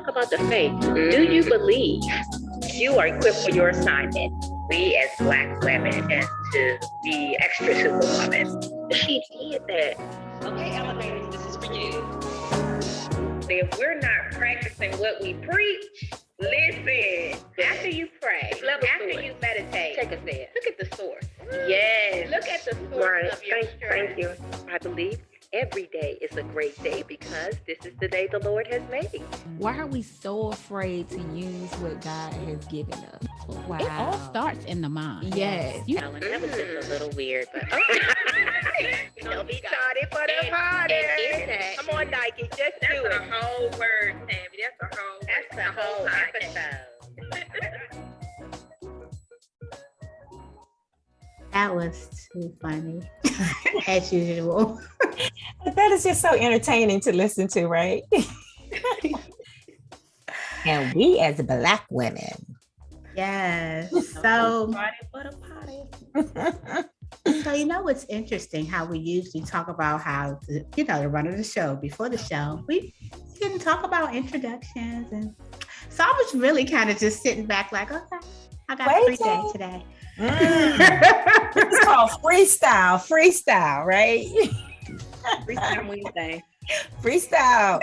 talk about the faith. Do you believe you are equipped for your assignment? We as Black women tend to be extra superwomen. She did that. Okay, elevators, this is for you. If we're not practicing what we preach, listen. After you pray, after you meditate, take a step. Look at the source. Yes. Look at the source of your strength. Thank you. I believe every day is a great day because this is the day the Lord has made. Why are we so afraid to use what God has given us? Wow. It all starts in the mind. Yes. That was just a little weird, but okay. Don't be tardy for the party. Come on, Nike, just do it. That's a whole word, Tammy. That's a whole episode. That was too funny, as usual. That is just so entertaining to listen to, right? And we as Black women. Yes. So, you know what's interesting? How we usually talk about how the run of the show before the show. We didn't talk about introductions, and so I was really kind of just sitting back, like, okay, I got a free day today. It's called freestyle, right? Freestyle Wednesday. Freestyle.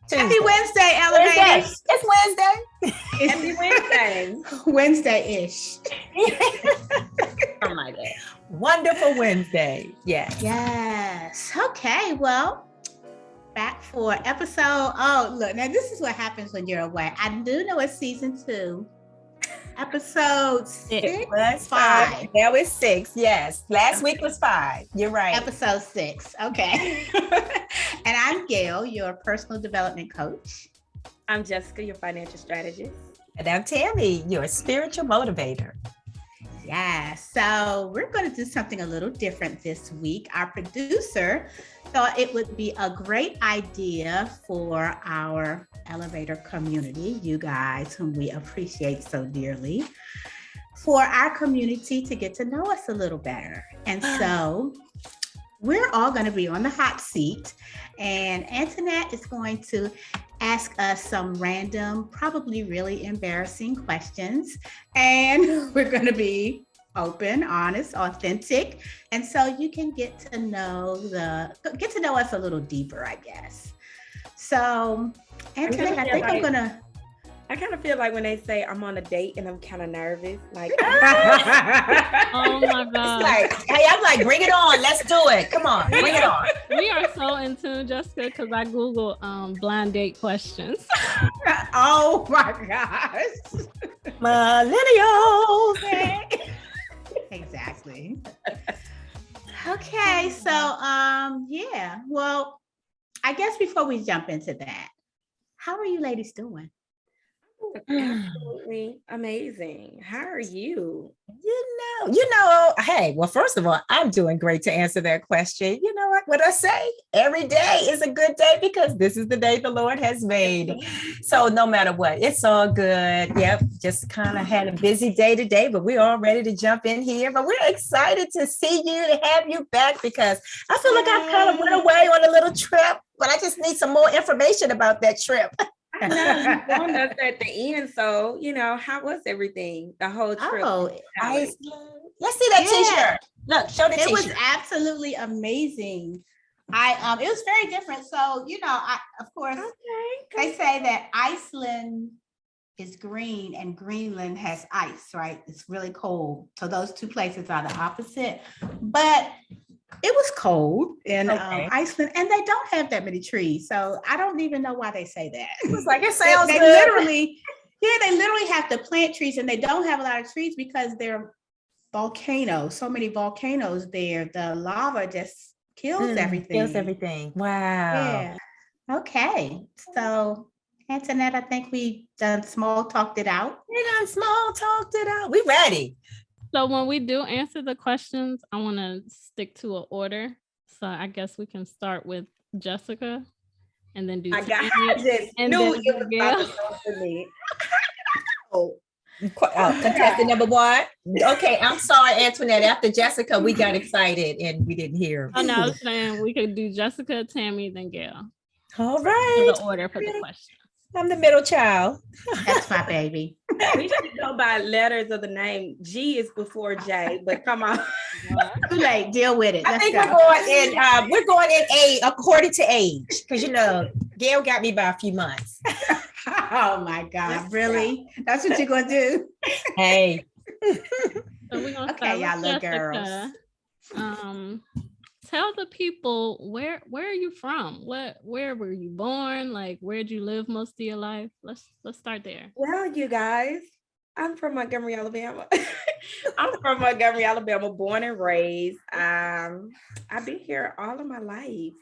Happy Wednesday, elevators. It's Wednesday. Happy Wednesday. Wednesday-ish. Something like that. Wonderful Wednesday. Yes. Yes. Okay. Well, back for episode. Oh, look. Now this is what happens when you're away. I do know it's season 2. Episode 6. It was 5. That was 6. Yes. Last week was 5. You're right. Episode 6. Okay. And I'm Gail, your personal development coach. I'm Jessica, your financial strategist. And I'm Tammy, your spiritual motivator. Yeah. So we're going to do something a little different this week. Our producer thought it would be a great idea for our elevator community, you guys whom we appreciate so dearly, for our community to get to know us a little better. And so we're all going to be on the hot seat, and Antoinette is going to ask us some random, probably really embarrassing questions. And we're going to be open, honest, authentic. And so you can get to know us a little deeper, I guess. So, Antoinette, I think I'm going to. I kind of feel like when they say I'm on a date and I'm kind of nervous, like, Oh my God. I'm like, bring it on. Let's do it. Come on, bring it on. We are so in tune, Jessica, because I Googled blind date questions. Oh my gosh. Millennials. Exactly. Okay, so yeah. Well, I guess before we jump into that, how are you ladies doing? absolutely amazing. How are you? Hey, well, first of all, I'm doing great to answer that question. You know what I say? Every day is a good day because this is the day the Lord has made. So no matter what, it's all good. Yep. Just kind of had a busy day today, but we're all ready to jump in here. But we're excited to see you, to have you back, because I feel like I kind of went away on a little trip, but I just need some more information about that trip. I know you joined us at the end, so how was everything? The whole trip. Oh, let's see that t-shirt. Look, show the t-shirt. It was absolutely amazing. It was very different. So, of course, they say that Iceland is green and Greenland has ice, right? It's really cold. So those two places are the opposite. But it was cold in Iceland, and they don't have that many trees. So I don't even know why they say that. It was like, it sounds they good. literally have to plant trees, and they don't have a lot of trees because they're volcanoes. So many volcanoes there. The lava just kills everything. Wow. Yeah. Okay. So, Antoinette, I think we done small talked it out. We ready. So when we do answer the questions, I want to stick to an order. So I guess we can start with Jessica and then do I just knew it was about to go for me. Contestant number 1. Okay, I'm sorry, Antoinette. After Jessica, we got excited and we didn't hear. Oh, no, I was saying we could do Jessica, Tammy, then Gail. All right. The order for the questions. I'm the middle child. That's my baby. We should go by letters of the name. G is before J, but come on. Too late. Deal with it. I Let's think go. we're going in age according to age, because Gail got me by a few months. Oh my God, really? That's what you're gonna do? Hey. So we're gonna Okay, start y'all with little Jessica. girls. Tell the people where are you from? Where were you born? Like, where'd you live most of your life? Let's start there. Well, you guys, I'm from Montgomery, Alabama. I'm from Montgomery, Alabama, born and raised. I've been here all of my life.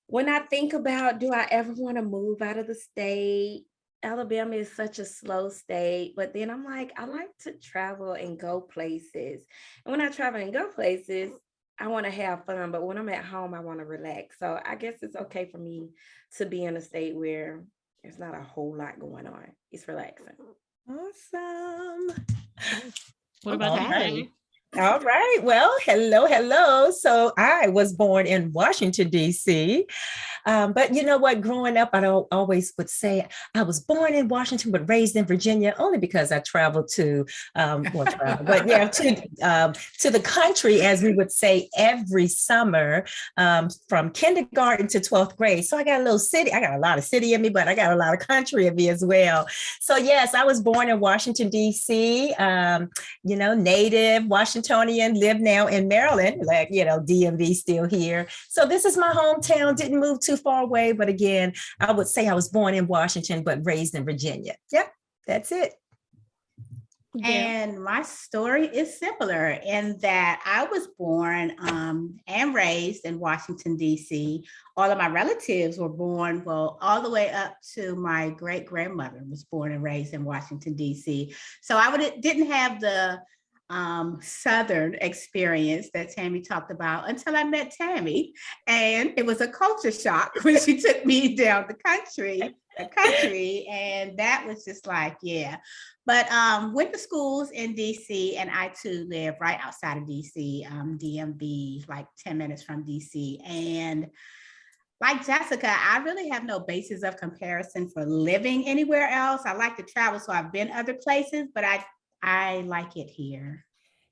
When I think about, do I ever want to move out of the state? Alabama is such a slow state, but then I'm like, I like to travel and go places. And when I travel and go places, I want to have fun, but when I'm at home, I want to relax. So I guess it's okay for me to be in a state where there's not a whole lot going on. It's relaxing. Awesome. What about you, Okay. Jamie? All right. Well, hello. So I was born in Washington, D.C. But you know what? Growing up, I always would say I was born in Washington, but raised in Virginia, only because I traveled to, to the country, as we would say, every summer from kindergarten to 12th grade. So I got a lot of city in me, but I got a lot of country in me as well. So yes, I was born in Washington, D.C., native Washingtonian, live now in Maryland, DMV still here. So this is my hometown, didn't move too far away. But again, I would say I was born in Washington, but raised in Virginia. Yep, that's it. And my story is similar in that I was born and raised in Washington, D.C. All of my relatives were born, all the way up to my great-grandmother was born and raised in Washington, D.C. So didn't have the Southern experience that Tammy talked about until I met Tammy. And it was a culture shock when she took me down the country. And that was just like, yeah. But went to schools in DC, and I too live right outside of DC, DMV, like 10 minutes from DC. And like Jessica, I really have no basis of comparison for living anywhere else. I like to travel, so I've been other places, but I like it here.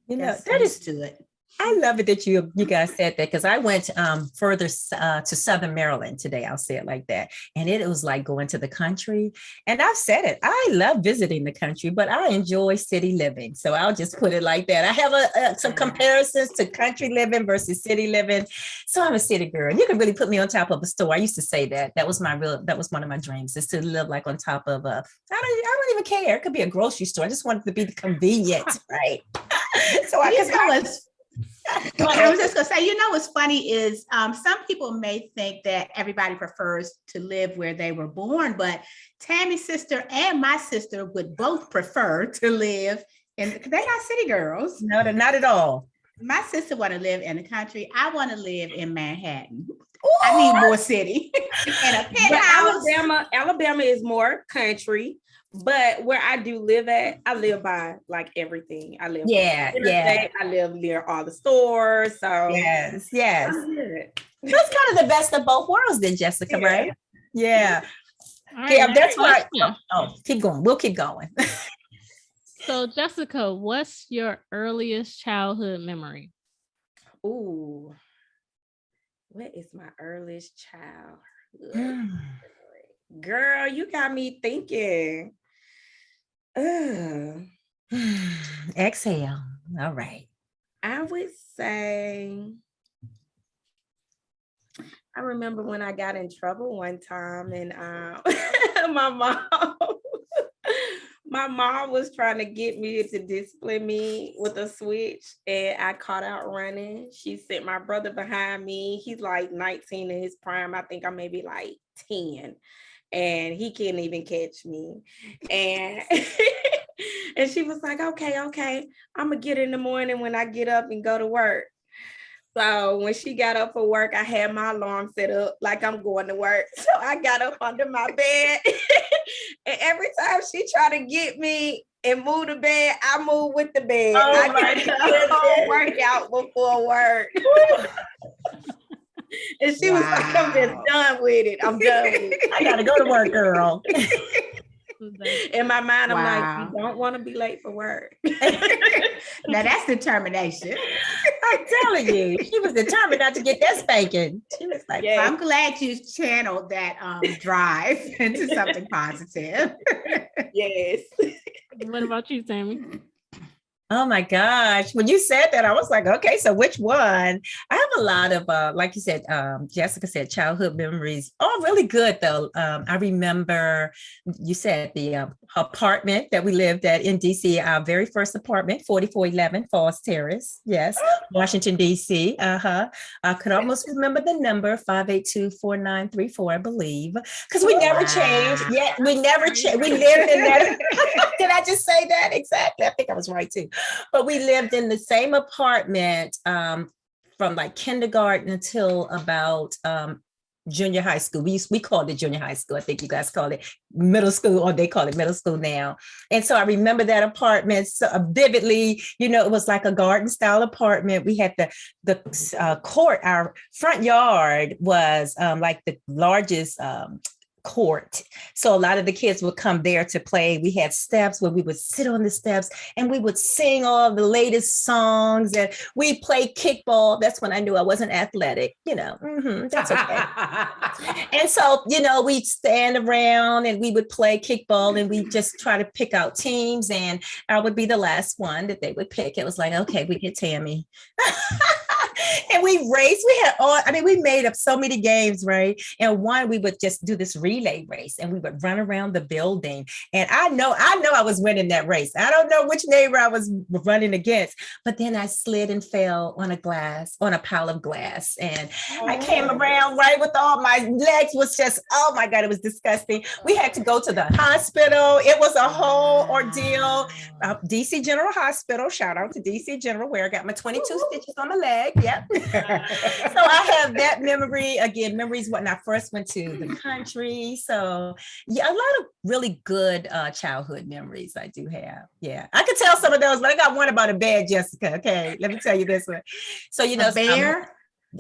That is to it. I love it that you guys said that, because I went further to Southern Maryland today. I'll say it like that. And it was like going to the country. And I've said it. I love visiting the country, but I enjoy city living. So I'll just put it like that. I have some comparisons to country living versus city living. So I'm a city girl. You can really put me on top of a store. I used to say that. That was one of my dreams, is to live like on top of I don't even care. It could be a grocery store. I just wanted to be convenient, right? So I was just gonna say, what's funny is some people may think that everybody prefers to live where they were born, but Tammy's sister and my sister would both prefer to live they're not city girls. No, they're not at all. My sister want to live in the country. I want to live in Manhattan. Ooh. I need more city. And a penthouse. Alabama is more country. But where I do live at, I live by like everything. I live I live near all the stores. So yes. That's kind of the best of both worlds, then, Jessica, right? Yeah. Right, yeah, that's why. Keep going. We'll keep going. So, Jessica, what's your earliest childhood memory? Ooh, what is my earliest childhood memory? Girl, you got me thinking. Exhale. All right. I would say, I remember when I got in trouble one time, and my mom was trying to get me to discipline me with a switch, and I caught out running. She sent my brother behind me. He's like 19 in his prime. I think I'm maybe like 10. And he couldn't even catch me. And and she was like, okay, I'm gonna get in the morning when I get up and go to work. So when she got up for work, I had my alarm set up like I'm going to work. So I got up under my bed. And every time she tried to get me and move the bed, I move with the bed. I did the whole workout before work. And she was like, I'm just done with it. I'm done with it. I gotta go to work, girl. In my mind, I'm like, Wow. you don't want to be late for work. Now that's determination. I'm telling you, she was determined not to get that spanking. She was like, Yeah. I'm glad you channeled that drive into something positive. Yes. What about you, Tammy? oh my gosh. When you said that, I was like, okay, so which one? I have a lot of, like you said, Jessica said, childhood memories. Oh, really good though. I remember you said the apartment that we lived at in DC, our very first apartment, 4411 Falls Terrace. Yes, Washington, DC. I could almost remember the number 5824934, I believe, because we never changed. Yeah, we never changed. We lived in that. Did I just say that? Exactly. I think I was right too. But we lived in the same apartment from like kindergarten until about junior high school. We called it junior high school. I think you guys call it middle school, or they call it middle school now. And so I remember that apartment so vividly. You know, it was like a garden style apartment. We had the court. Our front yard was like the largest court. So a lot of the kids would come there to play. We had steps where we would sit on the steps and we would sing all the latest songs, and we played kickball. That's when I knew I wasn't athletic, you know. That's okay. And so, you know, we'd stand around and we would play kickball, and we just try to pick out teams, and I would be the last one that they would pick. It was like, okay, we get Tammy. And we raced. We had all, I mean, we made up so many games, right? And one, we would just do this relay race, and we would run around the building. And I know I was winning that race. I don't know which neighbor I was running against, but then I slid and fell on a pile of glass. And I came around right with all my legs was just, oh my God, it was disgusting. We had to go to the hospital. It was a whole ordeal. DC General Hospital, shout out to DC General, where I got my 22 stitches on my leg. Yep. So I have that memory. Again, memories when I first went to the country. So yeah, a lot of really good childhood memories I do have. Yeah, I could tell some of those, but I got one about a bed, Jessica. Okay, let me tell you this one. So, you know, A bear?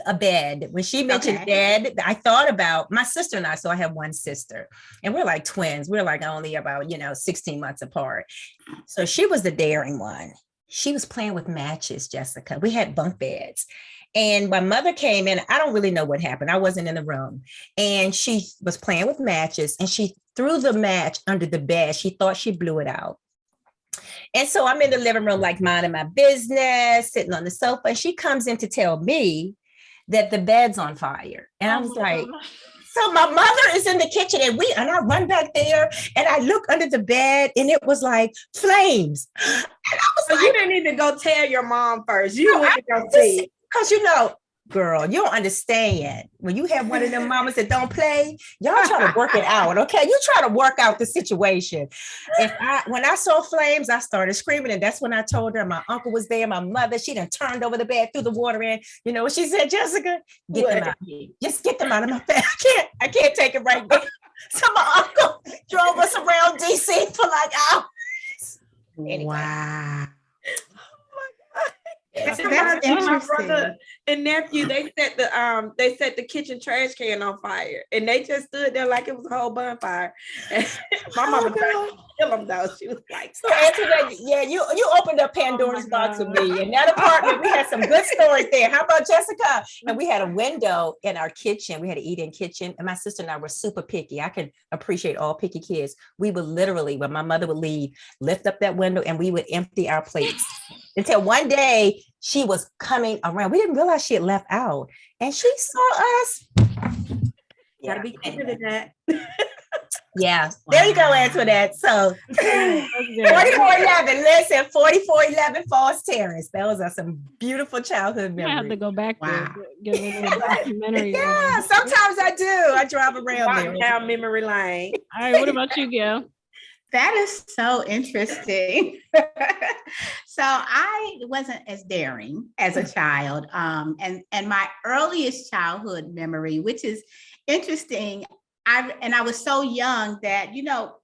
A bed. When she mentioned bed, I thought about my sister and I. So I have one sister, and we're like twins. We're like only about, 16 months apart. So she was the daring one. She was playing with matches, Jessica. We had bunk beds. And my mother came in. I don't really know what happened. I wasn't in the room. And she was playing with matches, and she threw the match under the bed. She thought she blew it out. And so I'm in the living room, like minding my business, sitting on the sofa. And she comes in to tell me that the bed's on fire. And I was like, so my mother is in the kitchen, and I run back there, and I look under the bed, and it was like flames. And I was So like, you didn't even go tell your mom first. You went to go see. because girl, you don't understand. When you have one of them mamas that don't play, y'all try to work it out, okay? You try to work out the situation. When I saw flames, I started screaming, and that's when I told her my uncle was there, my mother. She done turned over the bed, threw the water in. You know what she said, Jessica? Get them out of here. Just get them out of my bed. I can't take it right now. So my uncle drove us around DC for like hours. Anyway. Wow. That's interesting. my brother and nephew. They set the kitchen trash can on fire, and they just stood there like it was a whole bonfire. And my mama tried to kill them though. She was like, so Antoinette, yeah, you opened up Pandora's box with me. In that apartment, we had some good stories there. How about Jessica? And we had a window in our kitchen. We had an eat-in kitchen, and my sister and I were super picky. I can appreciate all picky kids. We would literally, when my mother would leave, lift up that window, and we would empty our plates. Until one day she was coming around. We didn't realize she had left out, and she saw us. gotta be quicker than that. Yeah, there you go, Antoinette. So 4411, listen, 4411 Falls Terrace. Those are some beautiful childhood I have to memories. go back there. Wow. Get a little documentary. Yeah, sometimes I do. I drive around there. Walking down memory lane. All right, what about you, Gail? That is so interesting. So I wasn't as daring as a child. And my earliest childhood memory, which is interesting, I was so young that,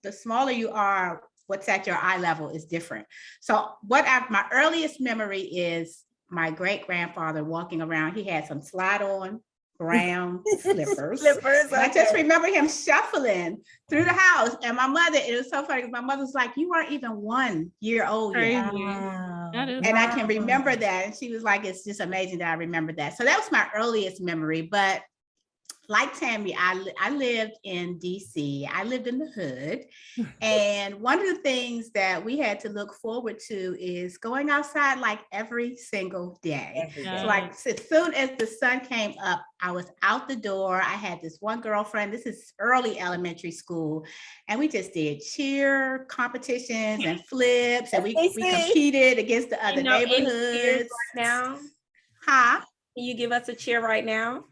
the smaller you are, what's at your eye level is different. So my earliest memory is my great grandfather walking around. He had some slide on brown slippers. Slippers. And I just remember him shuffling through the house. And my mother, it was so funny. My mother was like, you weren't even 1 year old yet. Crazy. Wow. That is And I can remember that. And she was like, it's just amazing that I remember that. So that was my earliest memory. But like Tammy, I lived in DC. I lived in the hood. And one of the things that we had to look forward to is going outside like every single day. Yeah. So like as soon as the sun came up, I was out the door. I had this one girlfriend. This is early elementary school. And we just did cheer competitions and flips. And we competed against the other neighborhoods. Right now. Huh? Can you give us a cheer right now?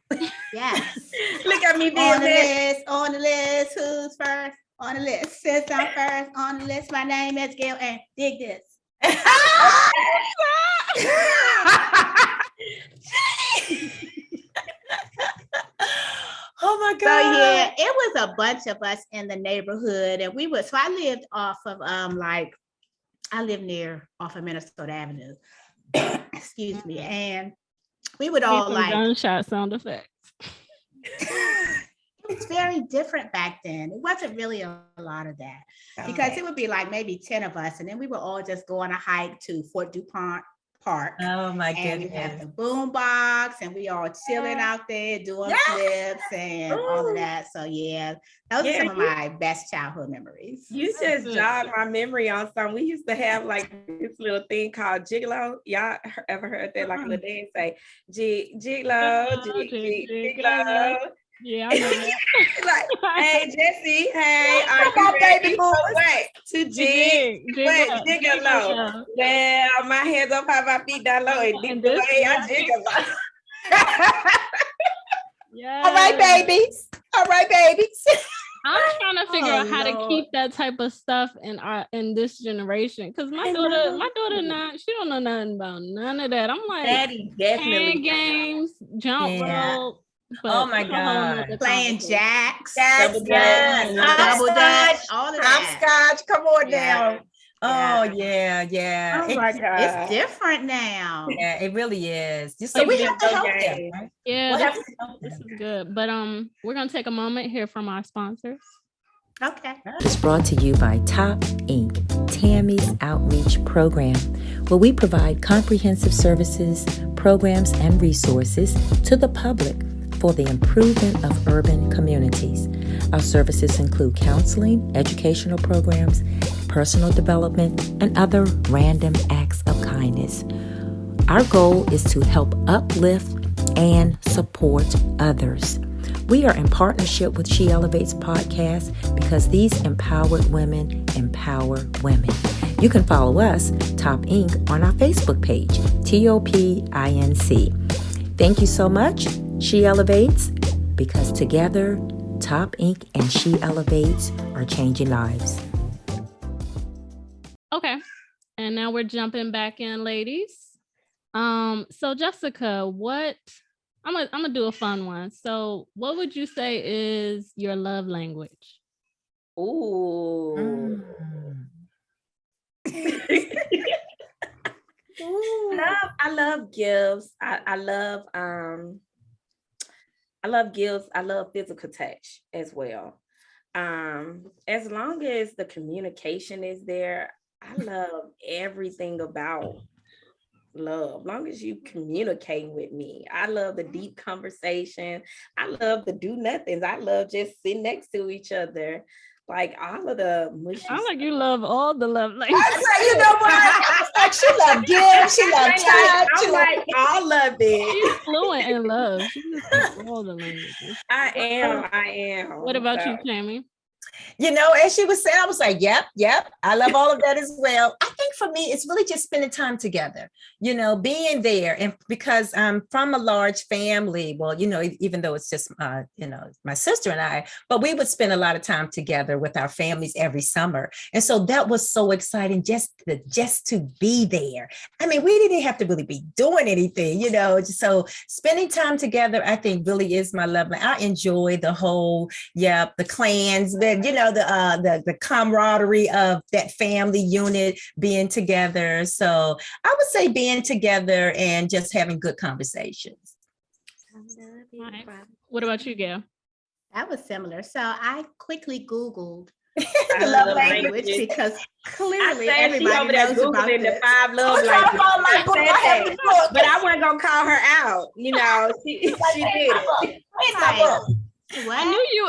Yes. Look at me being on the list, who's first? On the list, since I'm first on the list, my name is Gail, and dig this. Oh my God. So yeah, it was a bunch of us in the neighborhood, and so I lived off of I live near off of Minnesota Avenue. Excuse me, and we would all like gunshot sound effects. It was very different back then. It wasn't really a lot of that because it would be like maybe 10 of us, and then we would all just go on a hike to Fort DuPont Park. Oh my and goodness. we have the boom box, and we all chilling out there doing flips and all of that. So yeah, those are some of my best childhood memories. You just jogged my memory on something. We used to have like this little thing called Gigolo. Y'all ever heard that? Like a little dance say, Gigolo, Gigolo. Yeah, I know that. Like, hey Jesse, hey, are Come on, you ready? baby boys. Wait, to Gigolo. Well, my hands up high, my feet down low, and dig the way I Gigolo. Yeah. All right, babies. All right, babies. I'm trying to figure out how to Lord. keep that type of stuff in this generation. Cause my daughter not, she don't know nothing about none of that. I'm like, Daddy definitely hand games, jump rope. But Oh my God. Playing jacks, Double dutch, double dutch, all of that. Hopscotch. Come on Yeah. now. Oh yeah. Oh my God. It's different now. Yeah, it really is. So Like we have to video help them, games. right? yeah, We'll have this, to help this them. is good. But we're gonna take a moment here from our sponsors. Okay. Is brought to you by Top Inc., Tammy's Outreach Program, where we provide comprehensive services, programs, and resources to the public for the improvement of urban communities. Our services include counseling, educational programs, personal development, and other random acts of kindness. Our goal is to help uplift and support others. We are in partnership with She Elevates podcast because these empowered women empower women. You can follow us, Top Inc., on our Facebook page, TOPINC. Thank you so much, She Elevates, because together, Top Inc. and She Elevates are changing lives. Okay. And now we're jumping back in, ladies. So Jessica, I'm gonna do a fun one. So what would you say is your love language? Ooh. I love gifts. I love gifts. I love physical touch as well. As long as the communication is there, I love everything about love. As long as you communicate with me, I love the deep conversation. I love the do nothings. I love just sitting next to each other. Like all of the mushy I like you love all the love languages. I say, you know what? I was like, she loved gifts, she loved touch. I'm like all of it. She's fluent in love. She just speaks all the languages. I am. What about you, Tammy? You know, as she was saying, I was like, yep. I love all of that as well. I think for me, it's really just spending time together, you know, being there. And because I'm from a large family, well, you know, even though it's just, you know, my sister and I, but we would spend a lot of time together with our families every summer. And so that was so exciting just to be there. I mean, we didn't have to really be doing anything, you know, so spending time together, I think really is my love. I enjoy the whole, the clans, you know, the camaraderie of that family unit being together. So I would say being together and just having good conversations. All right. What about you, Gail? That was similar. So I quickly Googled The love language because clearly I said she over everybody there knows about Googling the this. 5 love I'm trying to languages. find my book. I have the book. But I wasn't gonna call her out. You know, she did it. Where's my book? What? I knew you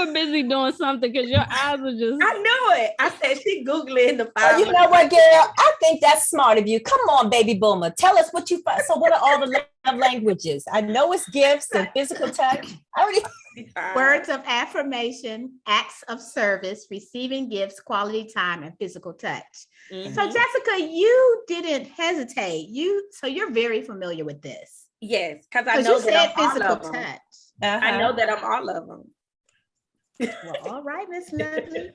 were busy doing something because your eyes were just. I knew it. I said she Googling the 5 Oh, you know what, Gail? I think that's smart of you. Come on, baby boomer. Tell us what you find. So what are all the love languages? I know it's gifts and physical touch. I already Words of affirmation, acts of service, receiving gifts, quality time, and physical touch. Mhm. So Jessica, you didn't hesitate. So you're very familiar with this. Yes, because I Because know you that said I'm physical all of them. touch. I know that I'm all of them. Well, all right, Miss Lovely.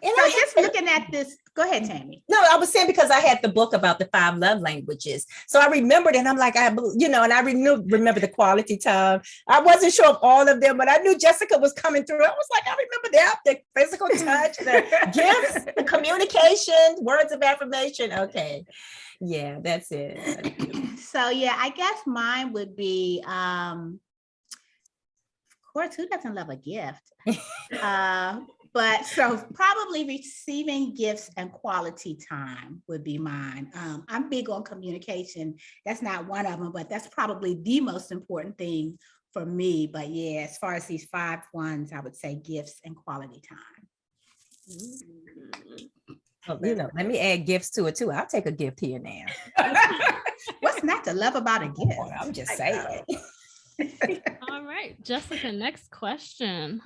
And So I just looking at this, go ahead, Tammy. No, I was saying because I had the book about the 5 love languages. So I remembered, and I'm like, and I remember the quality time. I wasn't sure of all of them, but I knew Jessica was coming through. I was like, I remember that, the physical touch, the gifts, the communication, words of affirmation. Okay. Yeah, that's it. So yeah, I guess mine would be, of course, who doesn't love a gift? But so probably receiving gifts and quality time would be mine. I'm big on communication. That's not one of them, but that's probably the most important thing for me. But yeah, as far as these 5 ones, I would say gifts and quality time. Well, let me add gifts to it too. I'll take a gift here now. What's not to love about a gift? I'm just saying. All right, Jessica, next question.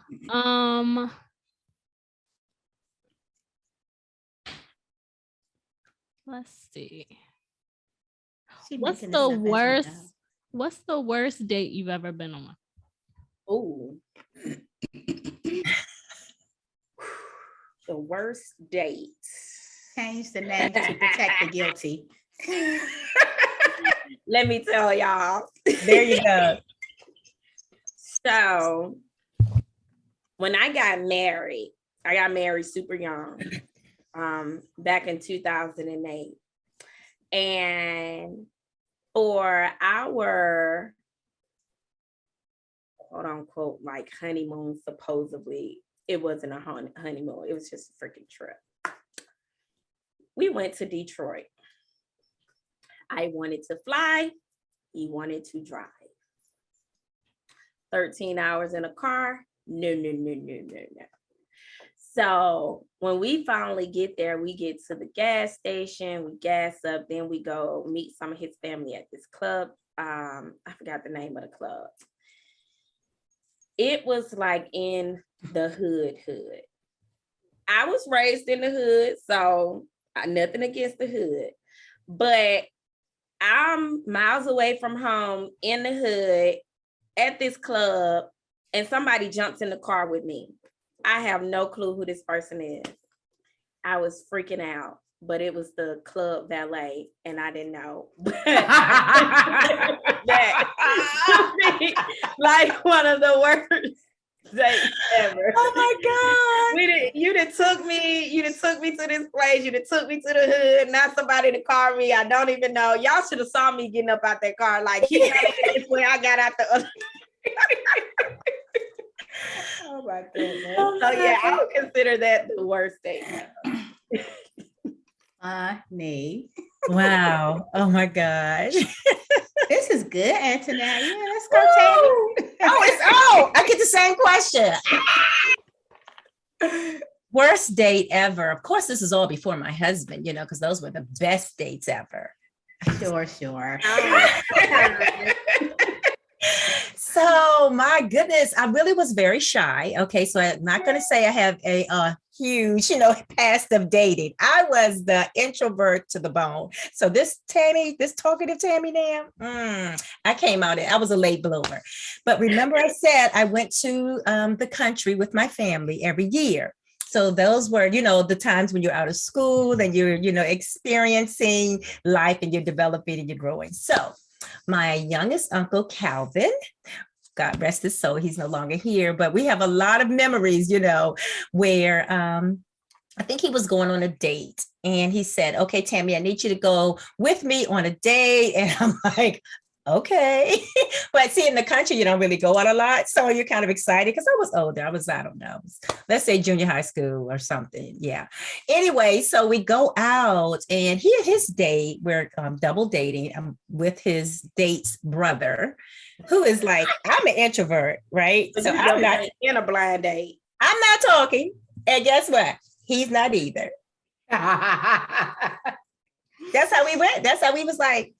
Let's see. What's the worst date you've ever been on? Oh, the worst date. Change the name to protect the guilty. Let me tell y'all. There you go. So when I got married super young, back in 2008. And for our quote unquote like honeymoon, supposedly, it wasn't a honeymoon, it was just a freaking trip. We went to Detroit. I wanted to fly, he wanted to drive. 13 hours in a car. No. So when we finally get there, we get to the gas station, we gas up, then we go meet some of his family at this club. I forgot the name of the club. It was like in the hood. I was raised in the hood, so nothing against the hood, but I'm miles away from home in the hood at this club, and somebody jumps in the car with me. I have no clue who this person is. I was freaking out, but it was the club valet, and I didn't know. Like one of the worst dates ever. Oh my God. You done took me to this place, you done took me to the hood, not somebody to call me. I don't even know. Y'all should have saw me getting up out that car. Like he got it this way, I got out the other. Oh my goodness. So yeah, I would consider that the worst date. Funny. Wow. Oh my gosh. This is good, Antoinette. Yeah, let's go, Tammy. I get the same question. Worst date ever. Of course, this is all before my husband, because those were the best dates ever. Sure. So my goodness, I really was very shy. Okay, so I'm not going to say I have a huge, past of dating. I was the introvert to the bone. So this talkative Tammy now, I came out, I was a late bloomer. But remember I said I went to the country with my family every year. So those were, the times when you're out of school and you're, experiencing life and you're developing and you're growing. So my youngest uncle, Calvin, God rest his soul, he's no longer here, but we have a lot of memories, where I think he was going on a date and he said, okay, Tammy, I need you to go with me on a date. And I'm like, okay. But see, in the country, you don't really go out a lot. So you're kind of excited because I was older. I don't know, let's say junior high school or something. Yeah. Anyway, so we go out and he and his date, we're double dating. I'm with his date's brother, who is like, I'm an introvert, right? So I'm not in a blind date. I'm not talking. And guess what? He's not either. That's how we went. That's how we was like,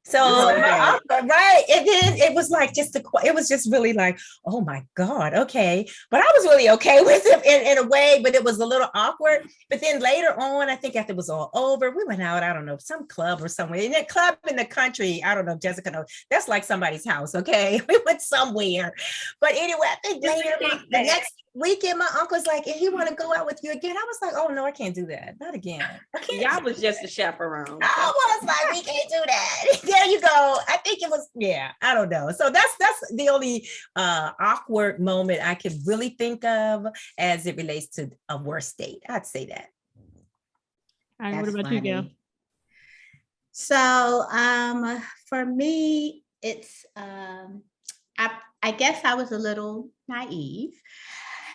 so right. And then it was like it was just really like, oh my God, okay. But I was really okay with it in a way, but it was a little awkward. But then later on, I think after it was all over, we went out, I don't know, some club or somewhere. In that club in the country, I don't know, Jessica knows, that's like somebody's house, okay? We went somewhere. But anyway, I think later, the next weekend, my uncle's like, and he want to go out with you again. I was like, oh no, I can't do that. Not again. Y'all was just a chaperone. I was like, we can't do that. There you go. I think it was, yeah, I don't know. So that's the only awkward moment I could really think of as it relates to a worst date. I'd say that. All right, what about you, Gail? So for me, it's I guess I was a little naive.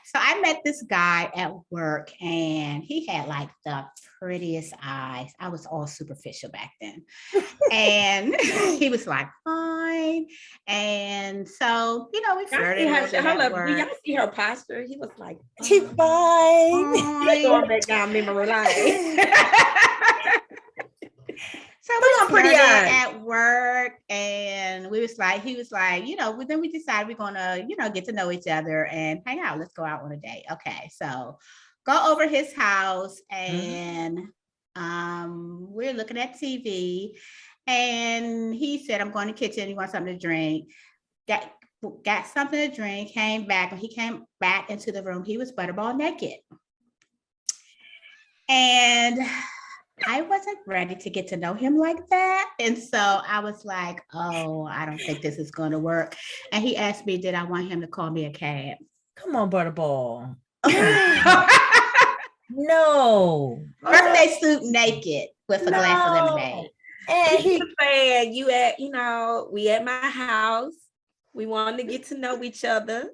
So I met this guy at work and he had like the prettiest eyes. I was all superficial back then. And he was like, fine. And so, you know, we flirted. Hold up, did y'all see her posture? He was like, she's fine. Going back down memory lane. So we were pretty at work and he was like, you know, then we decided we're gonna, you know, get to know each other and hang out. Let's go out on a date. Okay. So go over his house and we're looking at TV and he said, I'm going to the kitchen. You want something to drink? Got something to drink, came back. When he came back into the room, he was butterball naked. And I wasn't ready to get to know him like that. And so I was like, oh, I don't think this is going to work. And he asked me, did I want him to call me a cab? Come on, Butterball. No. Birthday suit naked with a glass of lemonade. And he said, we at my house. We wanted to get to know each other.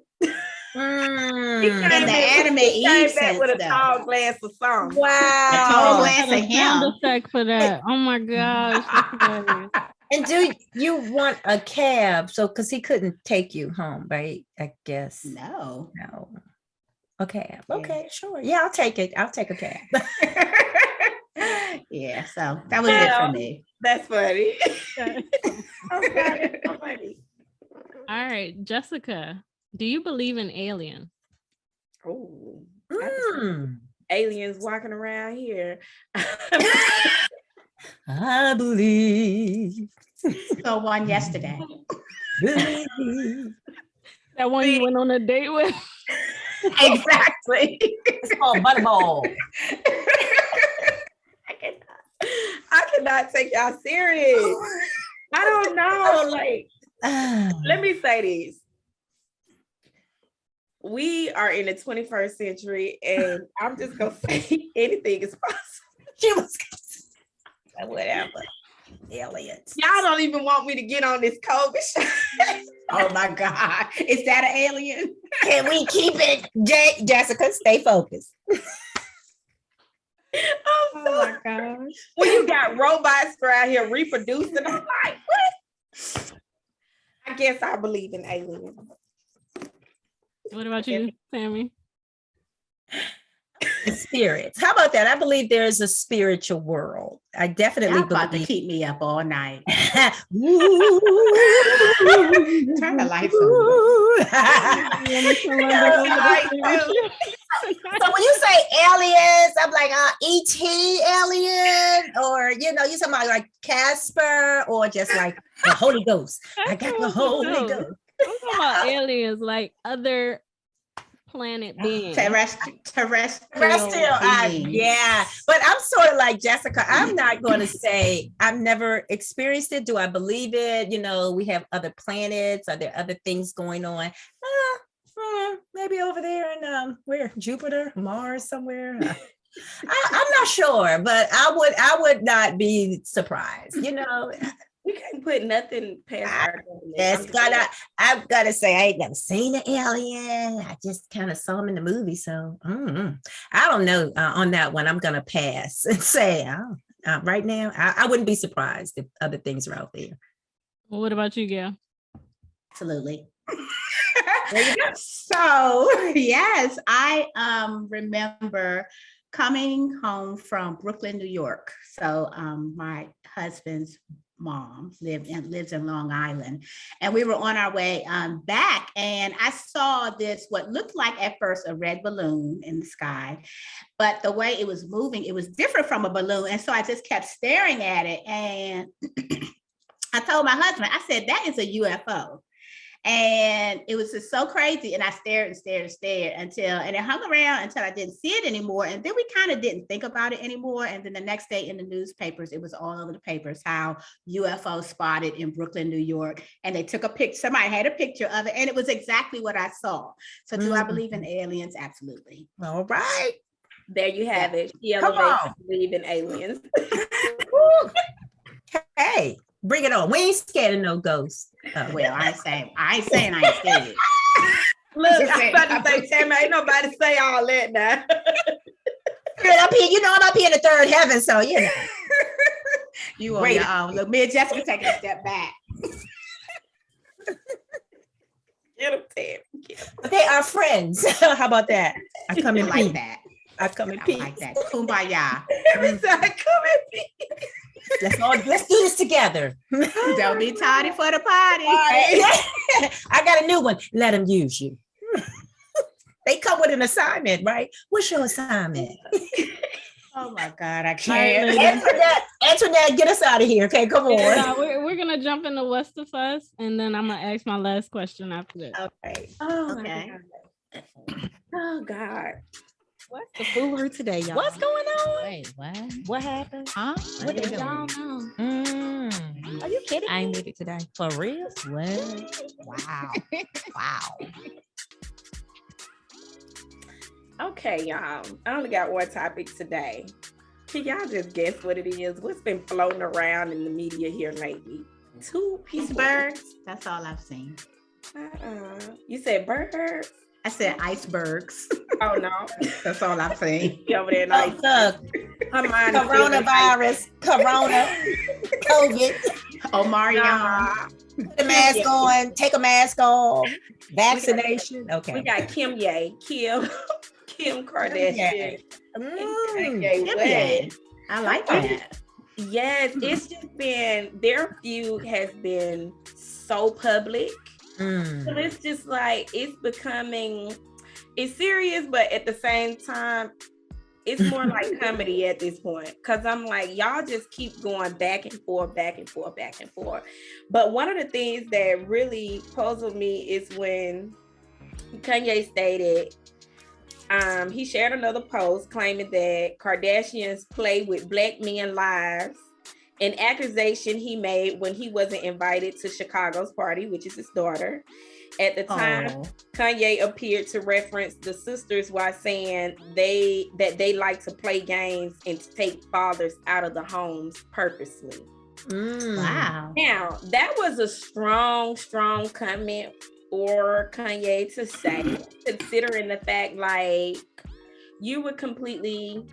And the anime Eve back with a tall glass of something. Wow. A tall glass of Sound effect for that. Oh my gosh. And do you want a cab? So, because he couldn't take you home, right? I guess. No. A cab. Okay, sure. Yeah, I'll take it. I'll take a cab. Yeah, so that was it for me. That's funny. Okay. All right, Jessica. Do you believe in aliens? Oh, aliens walking around here. I believe. So one yesterday. That one you went on a date with? Exactly. It's called Butterball. I cannot take y'all serious. I don't know. Like, let me say this. We are in the 21st century, and I'm just gonna say anything is possible. She was whatever. Aliens. Y'all don't even want me to get on this COVID shit. Oh my God. Is that an alien? Can we keep it? Jessica, stay focused. Oh my gosh. Well, you got robots around here reproducing. I'm like, what? I guess I believe in aliens. What about you, Sammy? Spirits. How about that? I believe there is a spiritual world. I definitely Y'all about to keep me up all night. Turn the lights on. So when you say aliens, I'm like, E.T. alien, or you talking about like Casper, or just like the Holy Ghost. I got the Holy Ghost. I'm talking about aliens, like other planet beings. Terrestrial. Yeah. But I'm sort of like Jessica. I'm not going to say I've never experienced it. Do I believe it? We have other planets. Are there other things going on? Maybe over there in where? Jupiter, Mars, somewhere. I'm not sure, but I would not be surprised. We can't put nothing past our government. I've gotta say, I ain't never seen an alien. I just kind of saw him in the movie. So I don't know on that one. I'm gonna pass and say right now, I wouldn't be surprised if other things are out there. Well, what about you, Gail? Absolutely. So yes, I remember coming home from Brooklyn, New York. So my husband's mom lives in Long Island, and we were on our way back, and I saw this what looked like at first a red balloon in the sky, but the way it was moving, it was different from a balloon, and so I just kept staring at it, and I told my husband, I said, that is a UFO. And it was just so crazy. And I stared and stared and stared and it hung around until I didn't see it anymore. And then we kind of didn't think about it anymore. And then the next day in the newspapers, it was all over the papers, how UFO spotted in Brooklyn, New York. And they took a picture, somebody had a picture of it, and it was exactly what I saw. So do I believe in aliens? Absolutely. All right. There you have it. She elevates to believe in aliens. Hey, bring it on. We ain't scared of no ghosts. Well, I ain't saying I ain't scared. Look, I'm about to say, Tammy, ain't nobody say all that now. Up here, I'm up here in the third heaven, so You on your own. Look, me and Jessica taking a step back. Get them, Tammy. They are friends. How about that? I come in like peace. that. I come in peace. Like that. Kumbaya. Every time I come in peace. Let's do this together. Don't be tardy for the party. I got a new one. Let them use you. They come with an assignment, right? What's your assignment? Oh my God, I can't. Antoinette, get us out of here. Okay, come on. We're gonna jump into What's the Fuss, and then I'm gonna ask my last question after this. Okay. Oh, Okay. Oh God. What's the foolery today, y'all? What's going on? Wait, what? What happened? Huh? What What they y'all doing? know? Are you kidding I ain't me? with it today. For real? What? Wow. Wow. Okay, y'all. I only got one topic today. Can y'all just guess what it is? What's been floating around in the media here lately? Two people. Icebergs. That's all I've seen. You said birds? I said icebergs. Oh no. That's all I've seen. She over there Oh, nice. look. Her mind is Coronavirus, Corona, COVID. Oh, Mario. Put the mask on, take a mask off, vaccination. Okay. We got Kim Kardashian. Mm. West. I like that. Yes, it's just been, their feud has been so public. So it's just like, it's serious, but at the same time, it's more like comedy at this point. Cause I'm like, y'all just keep going back and forth, back and forth, back and forth. But one of the things that really puzzled me is when Kanye stated, he shared another post claiming that Kardashians play with Black men's lives, an accusation he made when he wasn't invited to Chicago's party, which is his daughter. At the time, Kanye appeared to reference the sisters while saying that they like to play games and to take fathers out of the homes purposely. Wow. Now, that was a strong comment for Kanye to say, considering the fact like you were completely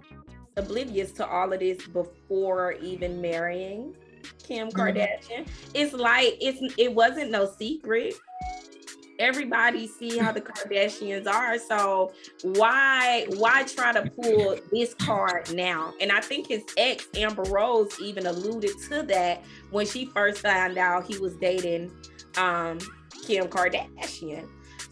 oblivious to all of this before even marrying Kim Kardashian. It's like it wasn't no secret. Everybody see how the Kardashians are, so why try to pull this card now? And I think his ex Amber Rose even alluded to that when she first found out he was dating Kim Kardashian.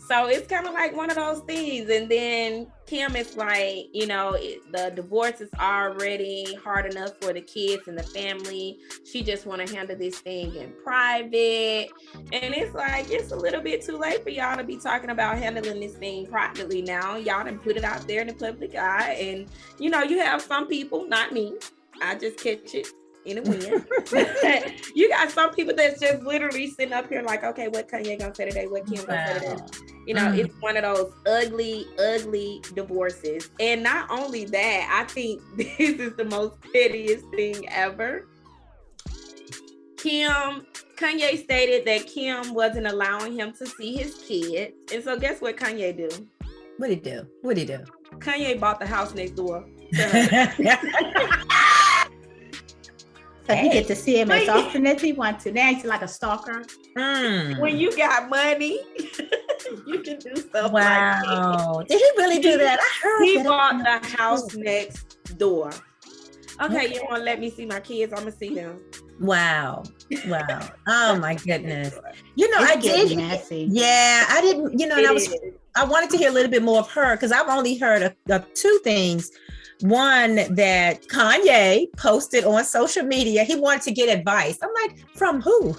So it's kind of like one of those things. And then Kim is like, the divorce is already hard enough for the kids and the family. She just want to handle this thing in private. And it's like, it's a little bit too late for y'all to be talking about handling this thing privately now. Y'all done put it out there in the public eye. And, you have some people, not me, I just catch it in a win. You got some people that's just literally sitting up here like, okay, what Kanye gonna say today? What Kim gonna say today? It's one of those ugly divorces. And not only that, I think this is the most pettiest thing ever. Kanye stated that Kim wasn't allowing him to see his kids. And so guess what Kanye do? What'd he do? What'd he do? Kanye bought the house next door to her. So he get to see him as often as he wants to. Now he's like a stalker. When you got money, you can do stuff like that. Wow. Did he really do that? I heard He that. bought the house next door. Okay, you want to let me see my kids? I'm going to see them. Wow. Oh my goodness. You know, It's I getting did. messy. Yeah, I didn't, you know, and It is. I wanted to hear a little bit more of her because I've only heard of two things. One, that Kanye posted on social media. He wanted to get advice. I'm like, from who?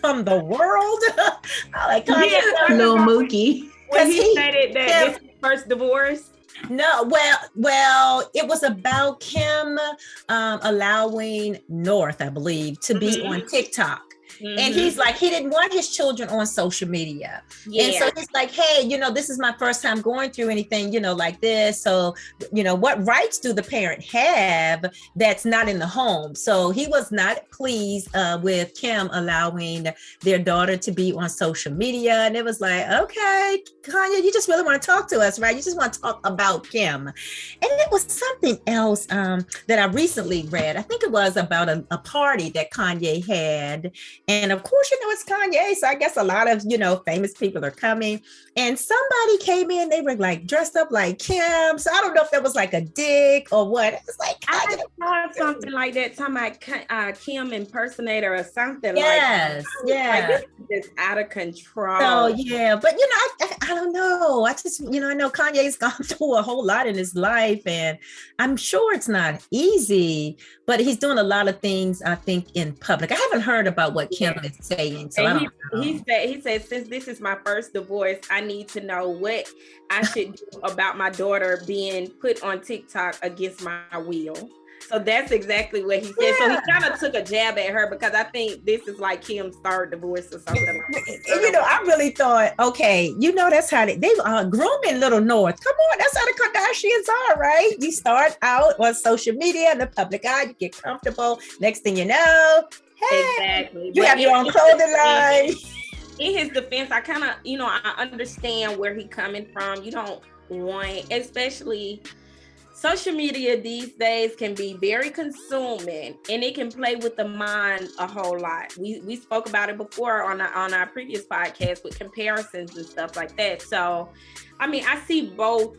From the world? I'm like, Kanye. Little Mookie. When he he- stated that yeah. this is his first divorce. No, well, it was about Kim allowing North, I believe, to be on TikTok. And he's like, he didn't want his children on social media. And so he's like, hey, you know, this is my first time going through anything, you know, like this. So, you know, what rights do the parent have that's not in the home? So he was not pleased with Kim allowing their daughter to be on social media. And it was like, okay, Kanye, you just really want to talk to us, right? You just want to talk about Kim. And it was something else that I recently read. I think it was about a party that Kanye had. And of course, you know, it's Kanye. So I guess a lot of, you know, famous people are coming. And somebody came in, they were like dressed up like Kim. So I don't know if that was like a dig or what. It was like, I saw something like that, talking about Kim impersonator or something yes, like that. yeah. Like, this is out of control. So yeah, but you know, I don't know. I just, you know, I know Kanye's gone through a whole lot in his life, and I'm sure it's not easy, but he's doing a lot of things, I think, in public. I haven't heard about what Kim is saying. So And I don't know. he said, since this is my first divorce, I need to know what I should do about my daughter being put on TikTok against my will. So that's exactly what he said. So he kind of took a jab at her because I think this is like Kim's third divorce or something like that. And, you know, I really thought, okay, you know, that's how they are grooming little North. Come on, that's how the Kardashians are, right? You start out on social media in the public eye, you get comfortable. Next thing you know, hey, Exactly. you But have your own clothing line. In his defense, I kind of, you know, I understand where he's coming from. You don't want, especially social media these days can be very consuming and it can play with the mind a whole lot. We spoke about it before on our previous podcast with comparisons and stuff like that. So, I mean, I see both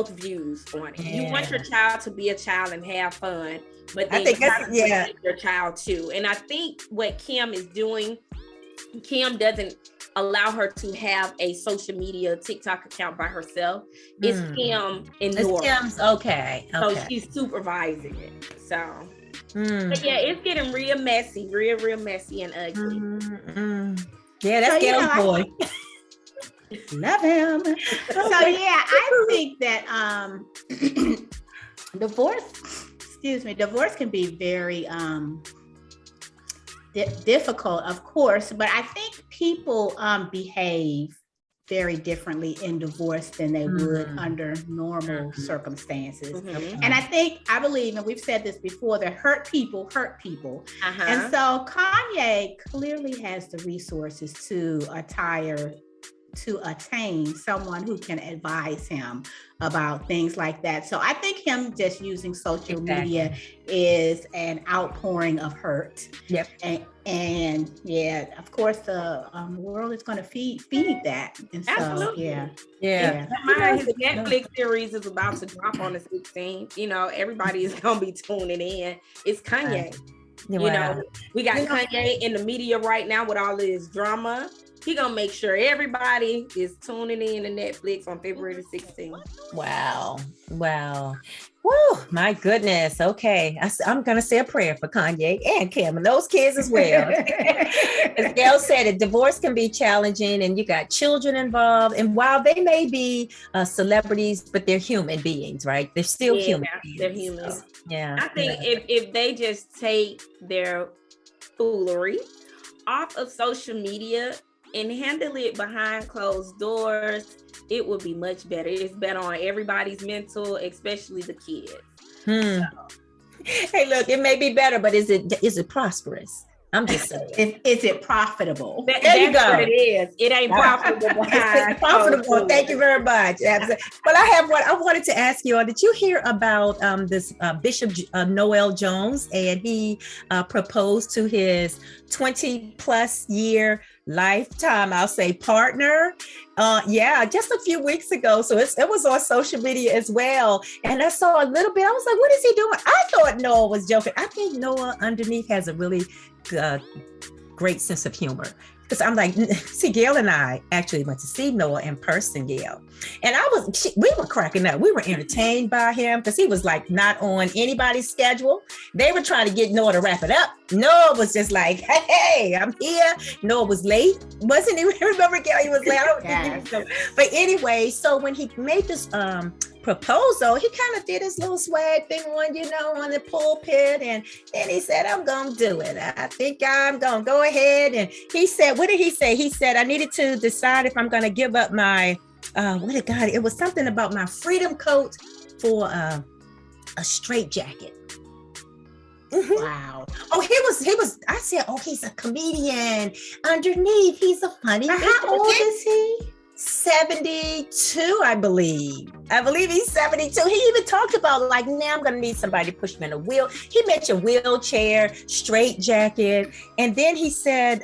views on it. Yeah. You want your child to be a child and have fun, but then I think you gotta that's, yeah. protect your child too. And I think what Kim is doing, Kim doesn't allow her to have a social media TikTok account by herself. It's Kim and Nora. It's Kim's, okay. So she's supervising it. So, but yeah, it's getting real messy and ugly. Yeah, that's So, you Gail's know, boy. Love him. So yeah, I think that divorce can be very difficult, of course, but I think people behave very differently in divorce than they would under normal circumstances. And I believe, and we've said this before, that hurt people. And so Kanye clearly has the resources to attain someone who can advise him about things like that. So I think him just using social media is an outpouring of hurt. Yep. And yeah, of course the world is going to feed that. And so Absolutely. Yeah. His Netflix series is about to drop on the 16th. You know, everybody is going to be tuning in. It's Kanye. You know, we got Kanye in the media right now with all this drama. He gonna make sure everybody is tuning in to Netflix on February the 16th. Wow. Woo, my goodness. Okay. I'm going to say a prayer for Kanye and Kim and those kids as well. As Gail said, it, divorce can be challenging and you got children involved. And while they may be celebrities, but they're human beings, right? They're still human beings. They're human. So, yeah. I think if they just take their foolery off of social media and handle it behind closed doors, it would be much better. It's better on everybody's mental, especially the kids. So. Hey, look, it may be better, but is it prosperous? I'm just saying. Is it profitable? There you go. What it is. It ain't profitable. It's profitable. Thank you very much. But I have what I wanted to ask you. Did you hear about this Bishop Noel Jones? And he proposed to his 20 plus year lifetime, I'll say, partner. Just a few weeks ago. So it was on social media as well. And I saw a little bit. I was like, what is he doing? I thought Noah was joking. I think Noah underneath has a really great sense of humor. Because I'm like, see, Gail and I actually went to see Noah in person, Gail. And we were cracking up. We were entertained by him because he was like not on anybody's schedule. They were trying to get Noah to wrap it up. Noah was just like, hey, I'm here. Noah was late. Wasn't he? Remember, Gail, he was late. I don't think he was. But anyway, so when he made this proposal, he kind of did his little swag thing on the pulpit. And then he said, I'm going to do it. I think I'm going to go ahead. And he said, what did he say? He said, I needed to decide if I'm going to give up my, it was something about my freedom coat for a straight jacket. Wow. Oh, he was, I said, oh, he's a comedian. Underneath, he's a funny. How old is he? 72, I believe. I believe he's 72. He even talked about like, now I'm going to need somebody to push me in a wheel. He mentioned wheelchair, straight jacket. And then he said,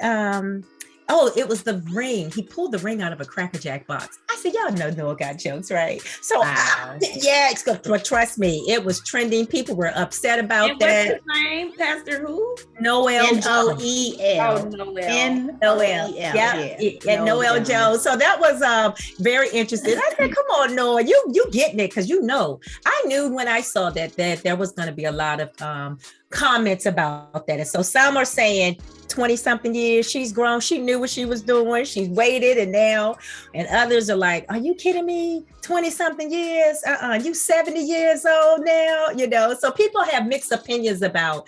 it was the ring. He pulled the ring out of a Cracker Jack box. I said, y'all know Noah got jokes, right? So but trust me, it was trending. People were upset about that. What's his name? Pastor who? Noel. Noel. Noel. Noel. Yeah, Noel Jones. So that was very interesting. I said, come on, Noah, you getting it, because I knew when I saw that there was going to be a lot of comments about that. And so some are saying 20 something years, she's grown, she knew what she was doing, she's waited, and others are like, are you kidding me? 20 something years, you 70 years old now, so people have mixed opinions about,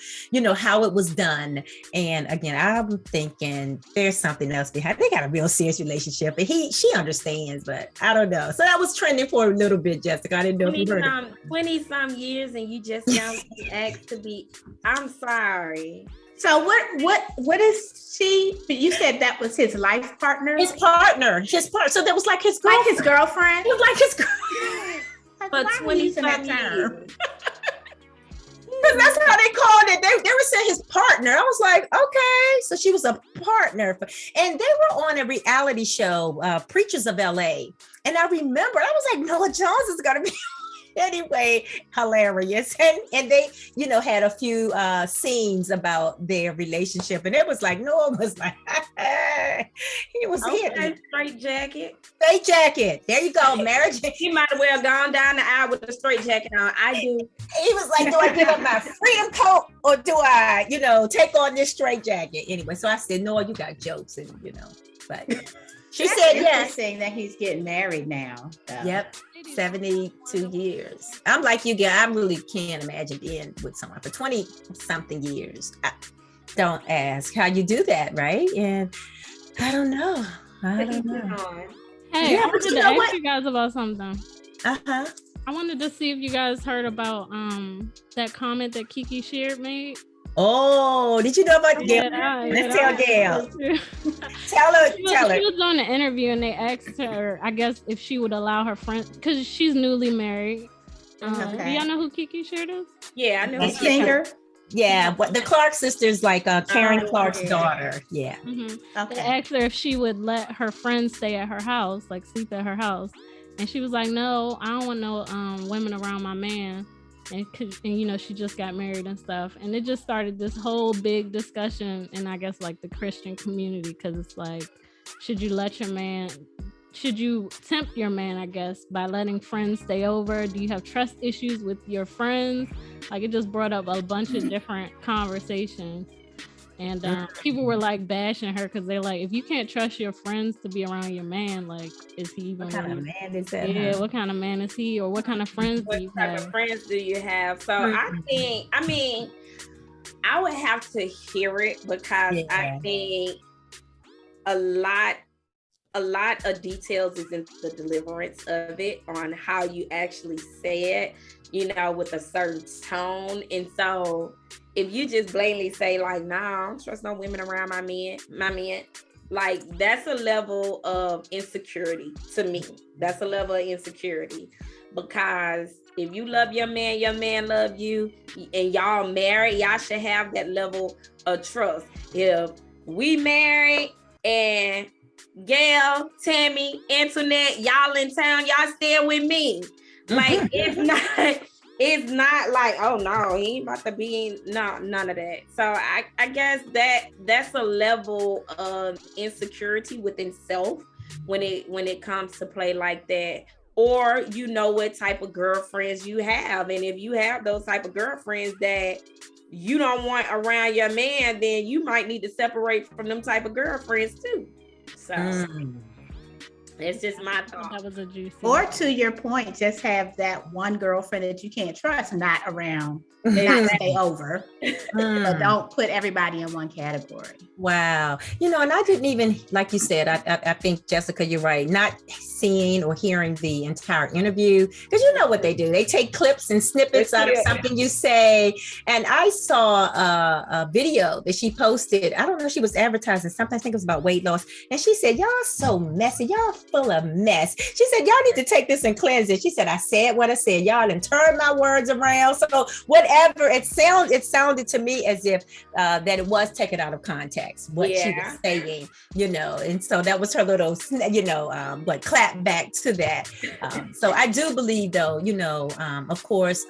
how it was done. And again, I'm thinking there's something else behind. They got a real serious relationship, and she understands, but I don't know. So that was trending for a little bit, Jessica. I didn't know if you heard it. 20 some years and you just now asked to be, I'm sorry. So what is she? You said that was his life partner? His partner. So that was like his girlfriend. Like his girlfriend? It was like his girlfriend. But 20 some years. Because that's how they called it. They were saying his partner. I was like, okay. So she was a partner. And they were on a reality show, Preachers of LA. And I remember, I was like, Noah Jones is going to be anyway, hilarious. And they, had a few scenes about their relationship. And it was like, Noah was like, he was hitting. Straight jacket. Straight jacket. There you go. Marriage. He might have well gone down the aisle with a straight jacket on. I do. He was like, do I give up my freedom coat or do I, take on this straight jacket? Anyway, so I said, Noah, you got jokes and, but she said yes. Saying that he's getting married now. So. Yep. 72 years. I'm like you, girl. I really can't imagine being with someone for 20 something years. Don't ask how you do that, right? And I don't know. Hey, I wanted to ask you guys about something. Uh-huh. I wanted to see if you guys heard about that comment that Kiki shared made. Oh, did you know about Gail? Let's tell Gail. Tell her. She was on the interview and they asked her, I guess, if she would allow her friend, because she's newly married. Do y'all know who Kiki shared is? Yeah, I know. A singer. Yeah, but the Clark sisters, like Karen Clark's daughter. Yeah. Mm-hmm. Okay. They asked her if she would let her friends stay at her house, like sleep at her house, and she was like, "No, I don't want no women around my man." And she just got married and stuff, and it just started this whole big discussion in, I guess, like the Christian community, because it's like, should you tempt your man, I guess, by letting friends stay over? Do you have trust issues with your friends? Like, it just brought up a bunch of different conversations. And people were like bashing her because they're like, if you can't trust your friends to be around your man, like, is he even? What kind of man is that? Yeah, what kind of man is he, or what kind of friends do you have? What type of friends do you have? So I would have to hear it because I think a lot a lot of details is in the deliverance of it, on how you actually say it, you know, with a certain tone. And so if you just blatantly say like, nah, I don't trust no women around my men, like that's a level of insecurity to me. That's a level of insecurity, because if you love your man love you, and y'all married, y'all should have that level of trust. If we married and Gail, Tammy, Antoinette, y'all in town, y'all stay with me. Like it's not like, oh no, he ain't about to be in, no, none of that. So I guess that's a level of insecurity within self when it comes to play like that. Or you know what type of girlfriends you have. And if you have those type of girlfriends that you don't want around your man, then you might need to separate from them type of girlfriends too. So it's just my thought. That was a juicy. Or to your point, just have that one girlfriend that you can't trust not around, not stay over, but don't put everybody in one category. Wow. You know, and I didn't even, like you said, I think, Jessica, you're right, not seeing or hearing the entire interview, because you know what they do. They take clips and snippets out of something you say. And I saw a video that she posted. I don't know, she was advertising something. I think it was about weight loss. And she said, y'all so messy. Y'all full of mess. She said, y'all need to take this and cleanse it. She said, I said what I said. Y'all done turned my words around. So whatever, it sounded to me as if that it was taken out of context, what she was saying, you know. And so that was her little, you know, clap back to that. So I do believe, though, you know, of course,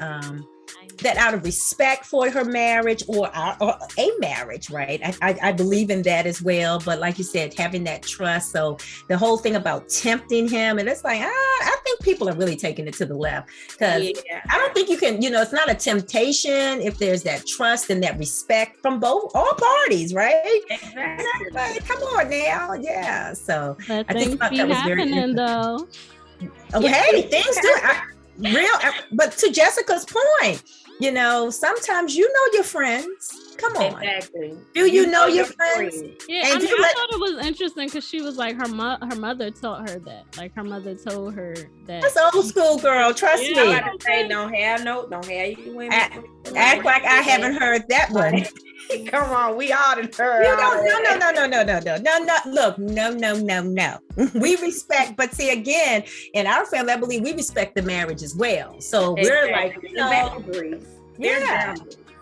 that out of respect for her marriage or a marriage, right? I believe in that as well. But like you said, having that trust. So the whole thing about tempting him, and it's like, I think people are really taking it to the left, because I don't think you can, you know, it's not a temptation if there's that trust and that respect from all parties, right? Exactly. Like, come on now. Yeah. So But I things think be that was very happening though. Oh, hey, things do. But to Jessica's point, you know, sometimes you know your friends. Come on. Exactly. Do you know your friends? Yeah, And I mean, I thought it was interesting because she was like, her mother taught her that. Like her mother told her that. That's old school, girl. Trust me. I gotta say, don't have you women. Act like I haven't heard that one. Come on, we all done heard. No. Look, no. We respect, but see, again, in our family, I believe we respect the marriage as well. So we're like, boundaries.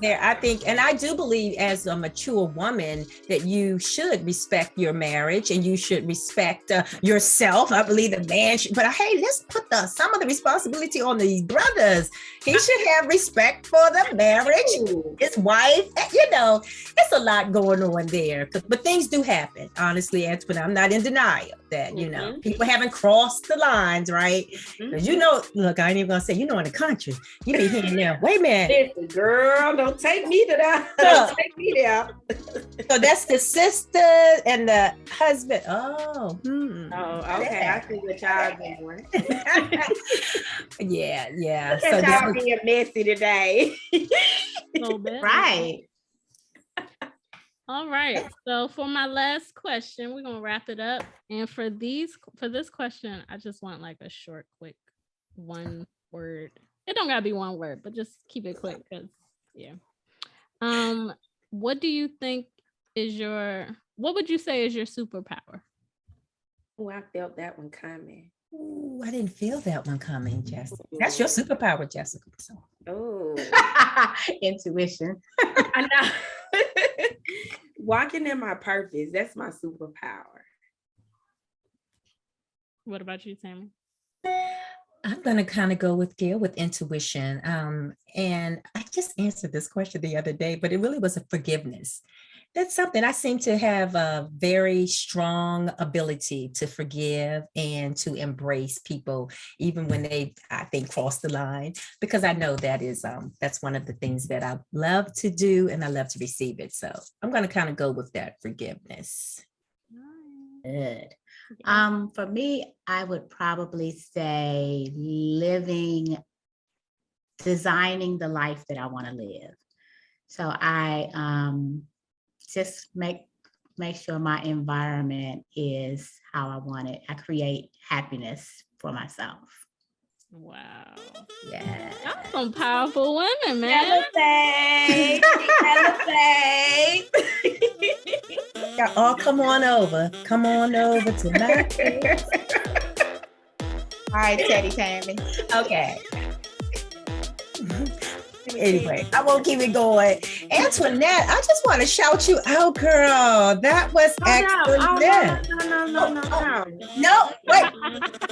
There, I think, and I do believe as a mature woman that you should respect your marriage and you should respect yourself. I believe the man should, but hey, let's put some of the responsibility on these brothers. He should have respect for the marriage, his wife. You know, it's a lot going on there, but things do happen. Honestly, Antoine, I'm not in denial that, you know, people haven't crossed the lines, right? Because you know, look, I ain't even gonna say, you know, in the country, you be hearing there, wait a minute. Listen, girl, don't take me to that. Don't take me there. So that's the sister and the husband. Oh, okay. I see what y'all doing. Yeah. So y'all being messy today. Right. All right. So for my last question, we're gonna wrap it up. And for this question, I just want like a short, quick, one word. It don't gotta be one word, but just keep it quick, because what do you think what would you say is your superpower? Oh, I felt that one coming. Ooh, I didn't feel that one coming, Jessica. That's your superpower, Jessica. So. Oh, intuition. I know. Walking in my purpose, that's my superpower. What about you, Tammy? I'm going to kind of go with Gail with intuition. And I just answered this question the other day, but it really was a forgiveness. That's something I seem to have a very strong ability to forgive and to embrace people, even when they, I think, cross the line, because I know that's one of the things that I love to do and I love to receive it. So I'm going to kind of go with that forgiveness. Good. For me, I would probably say designing the life that I want to live. So I just make make sure my environment is how I want it. I create happiness for myself. Wow. Yeah. Y'all some powerful women, man. Elevate. Y'all all come on over. Come on over to my place. All right, Teddy Tammy. Okay. Anyway, I won't keep it going. Antoinette, I just want to shout you out, girl. That was excellent. No, wait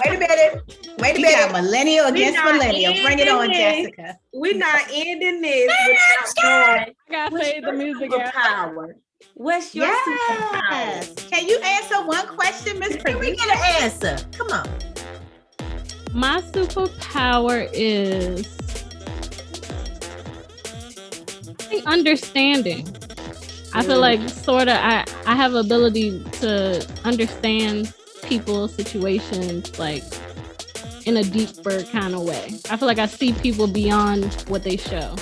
a minute. Wait a You got minute. millennial against not millennial. Bring it on, ending Jessica. We're not ending this without knowing I gotta fade the music out. superpower. What's your superpower? Yes. Can you answer one question, Miss Can we Producer? get an answer? Come on. My superpower is the understanding. I feel like sort of I have ability to understand people's situations like in a deeper kind of way. I feel like I see people beyond what they show.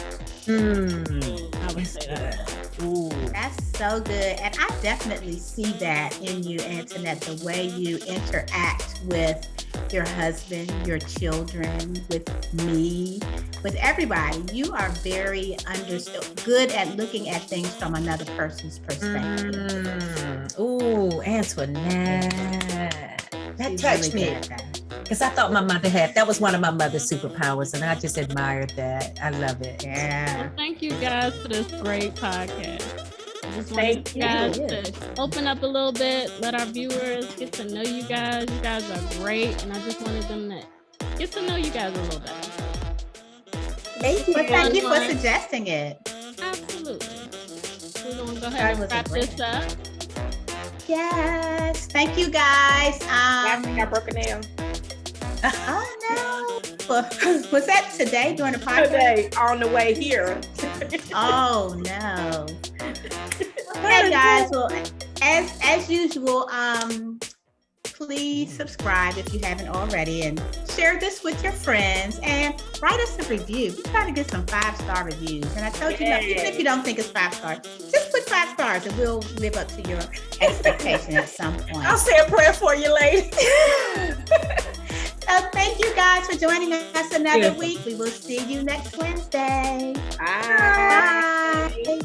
I would say that. Ooh. That's so good. And I definitely see that in you, Antoinette, the way you interact with your husband, your children, with me, with everybody. You are very good at looking at things from another person's perspective. Ooh, Antoinette. That She's touched really me. good at that. Because I thought my mother had, that was one of my mother's superpowers, and I just admired that. I love it. Yeah. Well, thank you guys for this great podcast. I just wanted Thank you guys you. to open up a little bit, let our viewers get to know you guys. You guys are great, and I just wanted them to get to know you guys a little better. Thank you. Well, thank you for Fun. suggesting it. Absolutely. We're going to go That ahead and was a wrap great this up. Yes. Thank you, guys. I think I broke a nail. Oh, no. Was that today during the podcast? Today on the way here. Oh, no. Hey, guys. Well, as usual, please subscribe if you haven't already and share this with your friends and write us a review. We try to get some 5-star reviews. And I told you, even if you don't think it's 5 stars, just put 5 stars and we'll live up to your expectation at some point. I'll say a prayer for you, lady. So thank you guys for joining us another week. We will see you next Wednesday. Bye. Bye.